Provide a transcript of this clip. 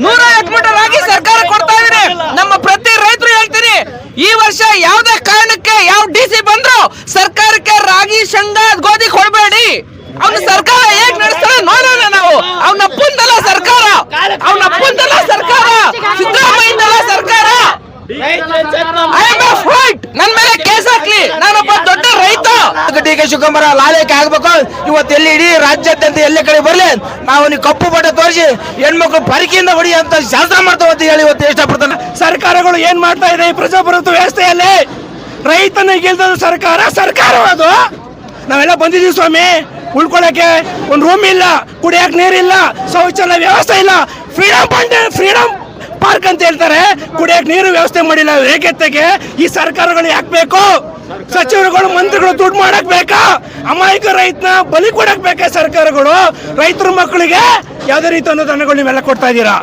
100 ಸರ್ಕಾರ ಕೊಡ್ತಾ ಇದ್ರೆ ನಮ್ಮ ಪ್ರತಿ ರೈತರು ಹೇಳ್ತೀನಿ, ಈ ವರ್ಷ ಯಾವುದೇ ಕಾರಣಕ್ಕೆ ಯಾವ ಡಿಸಿ ಬಂದ್ರು ಸರ್ಕಾರಕ್ಕೆ ರಾಗಿ ಶೇಂಗಾ ಗೋಧಿ ಕೊಡಬೇಡಿ. ಅವನ ಸರ್ಕಾರ ಹೇಗ್ ನಡೆಸ್ತಾರೆ ನೋಡೋಣ ನಾವು. ಅವನಪ್ಪಂದಲ್ಲ ಸರ್ಕಾರ, ಅವನಪ್ಪಂದಲ್ಲ ಸರ್ಕಾರ, ಸಿದ್ದರಾಮಯ್ಯನಲ್ಲ ಸರ್ಕಾರ. ನನ್ನ ಮೇಲೆ ಕೇಸ್ ಹಾಕ್ಲಿ, ನಾನೊಬ್ಬ ದೊಡ್ಡ ರೈತ. ಡಿ.ಕೆ. ಶಿವಕುಮಾರ್ ಲಾಲೇಕೆ ಆಗ್ಬೇಕು. ಇವತ್ತು ಎಲ್ಲಿ ಇಡೀ ರಾಜ್ಯಾದ್ಯಂತ ಎಲ್ಲ ಕಡೆ ಬರ್ಲಿ, ನಾವು ನೀವು ಕಪ್ಪು ಬಟ್ಟೆ ತೋರಿಸಿ ಹೆಣ್ಮಕ್ಳು ಪರಿಕೆಯಿಂದ ಹೊಡಿ ಅಂತ ಶಾಸನ ಮಾಡ್ತಾವ ಅಂತ ಹೇಳಿ ಇವತ್ತು ಇಷ್ಟಪಡ್ತಾನೆ. ಸರ್ಕಾರಗಳು ಏನ್ ಮಾಡ್ತಾ ಇದೆ ಈ ಪ್ರಜಾಪ್ರಭುತ್ವ ವ್ಯವಸ್ಥೆಯಲ್ಲಿ? ರೈತನ ಗೆಲ್ದ ಸರ್ಕಾರ ಅದು. ನಾವೆಲ್ಲ ಬಂದಿದೀವಿ ಸ್ವಾಮಿ, ಉಳ್ಕೊಳಕ್ಕೆ ಒಂದು ರೂಮ್ ಇಲ್ಲ, ಕುಡಿಯಕ್ಕೆ ನೀರಿಲ್ಲ, ಶೌಚಾಲಯ ವ್ಯವಸ್ಥೆ ಇಲ್ಲ. ಫ್ರೀಡಮ್ ಪಾರ್ಕ್ ಅಂತ ಹೇಳ್ತಾರೆ, ಕುಡಿಯಕ್ಕೆ ನೀರು ವ್ಯವಸ್ಥೆ ಮಾಡಿಲ್ಲ. ಏಕೆತ್ತಗೆ ಈ ಸರ್ಕಾರಗಳು ಯಾಕೆ ಬೇಕು? ಸಚಿವರುಗಳು ಮಂತ್ರಿಗಳು ದುಡ್ಡು ಮಾಡಕ್ ಬೇಕಾ? ಅಮಾಯಕ ರೈತನ ಬಲಿ ಕೊಡಕ್ ಬೇಕಾ ಸರ್ಕಾರಗಳು? ರೈತರ ಮಕ್ಕಳಿಗೆ ಯಾವ್ದೇ ರೀತಿ ಅನುದಾನಗಳು ನೀವೆಲ್ಲ ಕೊಡ್ತಾ ಇದ್ದೀರಾ?